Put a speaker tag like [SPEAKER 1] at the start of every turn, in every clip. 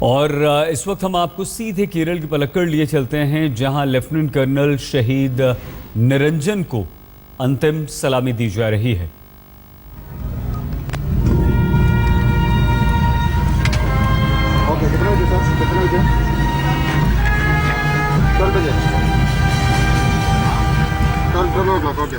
[SPEAKER 1] और इस वक्त हम आपको सीधे केरल की पलक्कड़ लिए चलते हैं, जहां लेफ्टिनेंट कर्नल शहीद निरंजन को अंतिम सलामी दी जा रही है।
[SPEAKER 2] ओके, कितने बजे सर? कितने बजे? 12 बजे। 12 o'clock, ओके।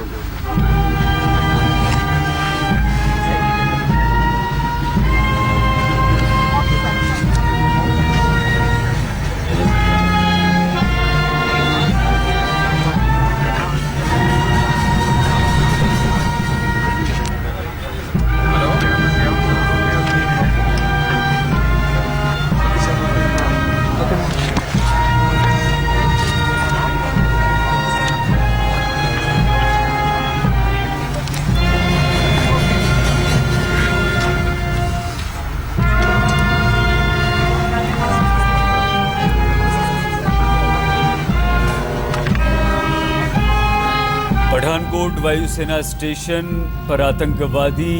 [SPEAKER 1] पठानकोट वायुसेना स्टेशन पर आतंकवादी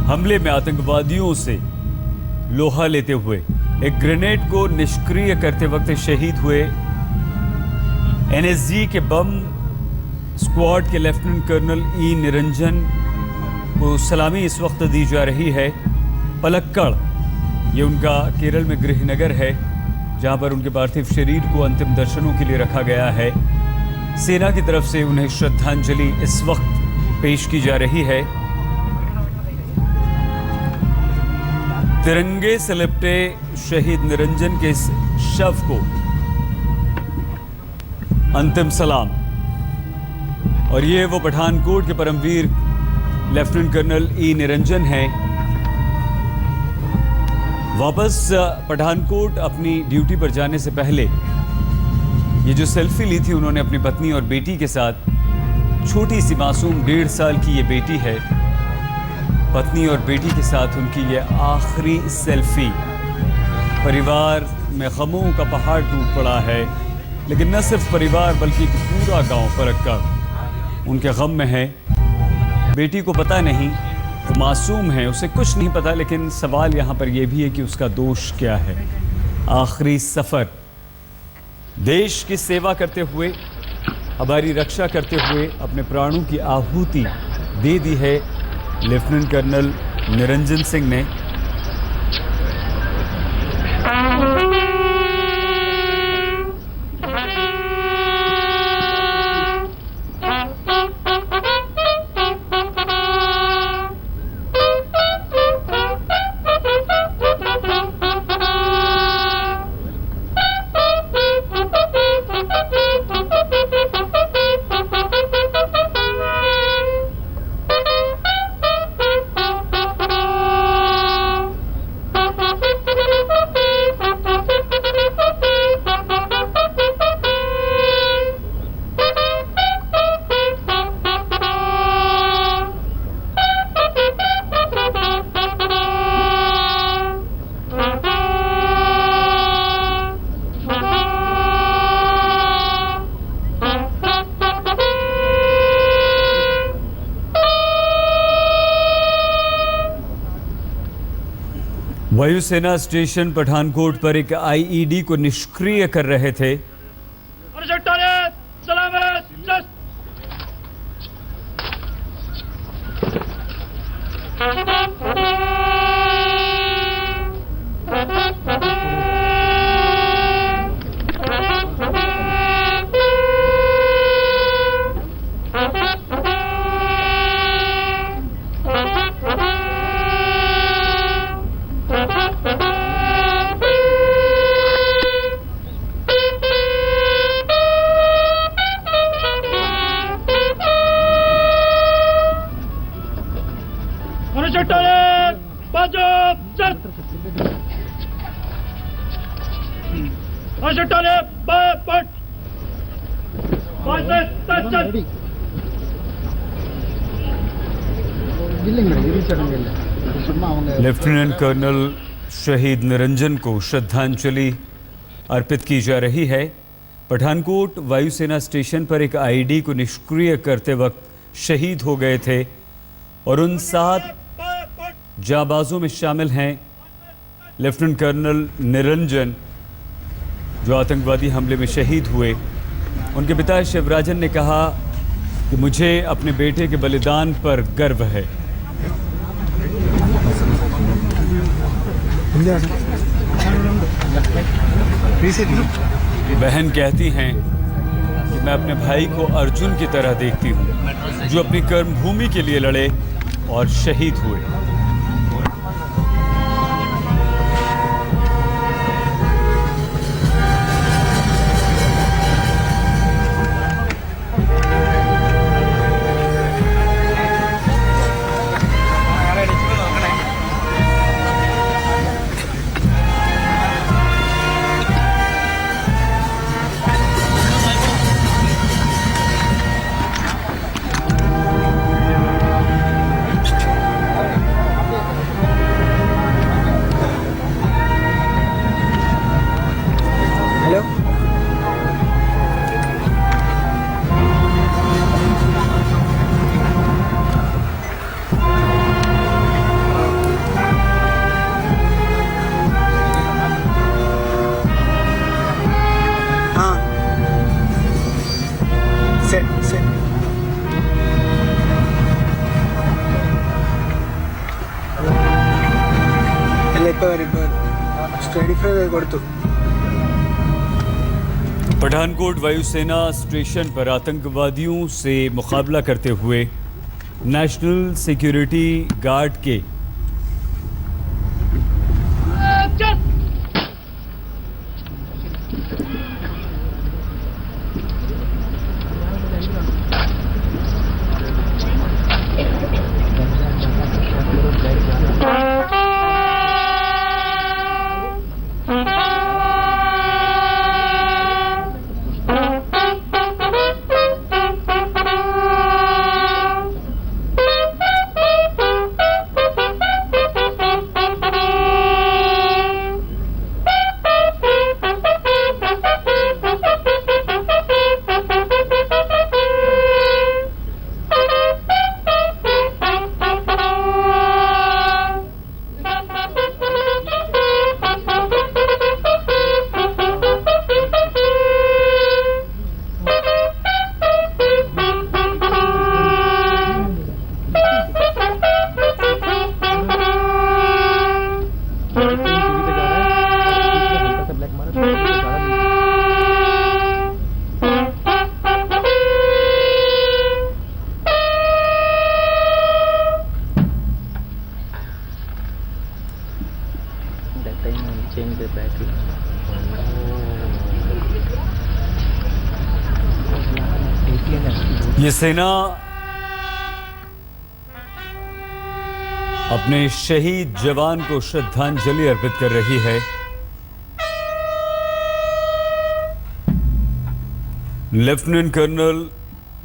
[SPEAKER 1] हमले में आतंकवादियों से लोहा लेते हुए एक ग्रेनेड को निष्क्रिय करते वक्त शहीद हुए एनएसजी के बम स्क्वाड के लेफ्टिनेंट कर्नल ई निरंजन को सलामी इस वक्त दी जा रही है। पलक्कड़ ये उनका केरल में गृहनगर है, जहां पर उनके पार्थिव शरीर को अंतिम दर्शनों के लिए रखा गया है। सेना की तरफ से उन्हें श्रद्धांजलि इस वक्त पेश की जा रही है। तिरंगे से लिपटे शहीद निरंजन के इस शव को अंतिम सलाम। और ये वो पठानकोट के परमवीर लेफ्टिनेंट कर्नल ई निरंजन हैं। वापस पठानकोट अपनी ड्यूटी पर जाने से पहले ये जो सेल्फी ली थी उन्होंने अपनी पत्नी और बेटी के साथ, छोटी सी मासूम 1.5 साल की ये बेटी है, पत्नी और बेटी के साथ उनकी ये आखिरी सेल्फी। परिवार में गमों का पहाड़ टूट पड़ा है, लेकिन न सिर्फ परिवार बल्कि पूरा गांव पलक्कड़ उनके गम में है। बेटी को पता नहीं, वो मासूम है, उसे कुछ नहीं पता, लेकिन सवाल यहाँ पर यह भी है कि उसका दोष क्या है। आखिरी सफ़र देश की सेवा करते हुए, हमारी रक्षा करते हुए अपने प्राणों की आहुति दे दी है लेफ्टिनेंट कर्नल निरंजन सिंह ने। वायुसेना स्टेशन पठानकोट पर एक आईईडी को निष्क्रिय कर रहे थे। लेफ्टिनेंट कर्नल शहीद निरंजन को श्रद्धांजलि अर्पित की जा रही है। पठानकोट वायुसेना स्टेशन पर एक आईडी को निष्क्रिय करते वक्त शहीद हो गए थे और उन 7 जाबाजों में शामिल हैं लेफ्टिनेंट कर्नल निरंजन जो आतंकवादी हमले में शहीद हुए, उनके पिता शिवराजन ने कहा कि मुझे अपने बेटे के बलिदान पर गर्व है। बहन कहती हैं कि मैं अपने भाई को अर्जुन की तरह देखती हूँ जो अपनी कर्मभूमि के लिए लड़े और शहीद हुए। पठानकोट वायुसेना स्टेशन पर आतंकवादियों से मुकाबला करते हुए नेशनल सिक्योरिटी गार्ड के ये सेना अपने शहीद जवान को श्रद्धांजलि अर्पित कर रही है। लेफ्टिनेंट कर्नल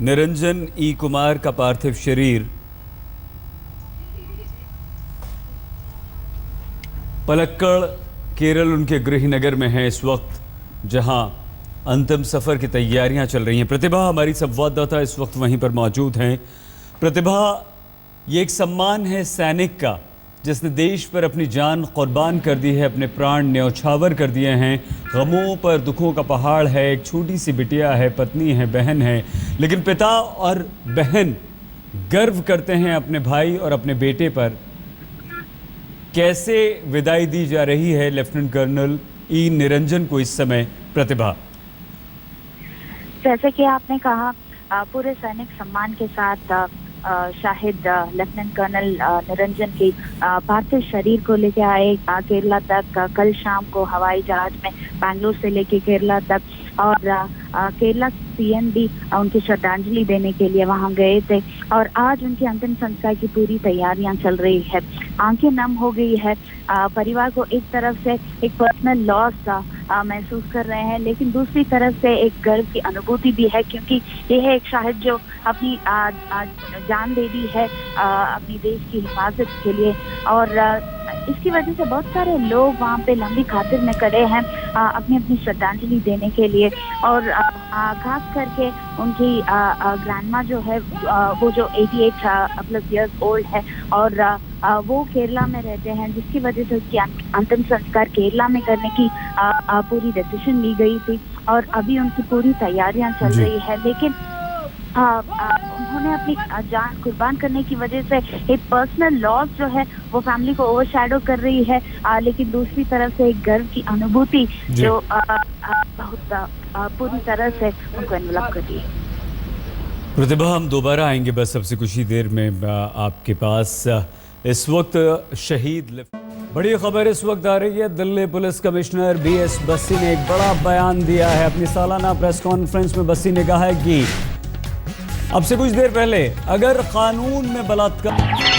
[SPEAKER 1] निरंजन ई कुमार का पार्थिव शरीर पलक्कड़ केरल उनके गृहनगर में है इस वक्त, जहां अंतिम सफर की तैयारियां चल रही हैं। प्रतिभा हमारी संवाददाता इस वक्त वहीं पर मौजूद हैं। प्रतिभा, ये एक सम्मान है सैनिक का जिसने देश पर अपनी जान कुर्बान कर दी है, अपने प्राण न्यौछावर कर दिए हैं। गमों पर दुखों का पहाड़ है, एक छोटी सी बिटिया है, पत्नी है, बहन है, लेकिन पिता और बहन गर्व करते हैं अपने भाई और अपने बेटे पर। कैसे विदाई दी जा रही है लेफ्टिनेंट कर्नल ई निरंजन को इस समय, प्रतिभा?
[SPEAKER 3] जैसे कि आपने कहा, पूरे सैनिक सम्मान के साथ शाहिद लेफ्टिनेंट कर्नल निरंजन की पार्थिव शरीर को लेकर आए केरला तक। कल शाम को हवाई जहाज में बैंगलोर से लेके केरला तक, और केरला सीएम भी उनकी श्रद्धांजलि देने के लिए वहां गए थे। और आज उनके अंतिम संस्कार की पूरी तैयारियां चल रही है। आंखें नम हो गई है। परिवार को एक तरफ से एक पर्सनल लॉस महसूस कर रहे हैं, लेकिन दूसरी तरफ से एक गर्व की अनुभूति भी है, क्योंकि ये है एक शाहिद जो अपनी जान दे दी है अपनी देश की हिफाजत के लिए। और इसकी वजह से बहुत सारे लोग वहाँ पे लंबी खातिर में खड़े हैं अपनी अपनी श्रद्धांजलि देने के लिए। और खास करके उनकी ग्रैंडमा जो है वो जो 88+ इयर्स ओल्ड है, और वो केरला में रहते हैं, जिसकी वजह से उसकी अंतिम संस्कार केरला में करने की पूरी डिसीजन ली गई थी और अभी उनकी पूरी तैयारियां चल
[SPEAKER 1] जी।
[SPEAKER 3] रही है। लेकिन उन्होंने अपनी जान कुर्बान करने की वजह से एक पर्सनल लॉस जो है वो फैमिली को ओवरशैडो कर रही है, लेकिन दूसरी तरफ से एक गर्व की अनुभूति
[SPEAKER 1] जी।
[SPEAKER 3] जो बहुत पूरी तरह से उनको एनवलप कर रही है।
[SPEAKER 1] प्रतिभा, हम दोबारा आएंगे बस सबसे कुछ ही देर में आपके पास। इस वक्त शहीद बड़ी खबर इस वक्त आ रही है। Delhi police commissioner BS Bassi ने एक बड़ा बयान दिया है। अपनी सालाना प्रेस कॉन्फ्रेंस में बस्सी ने कहा है कि अब से कुछ देर पहले अगर कानून में बलात्कार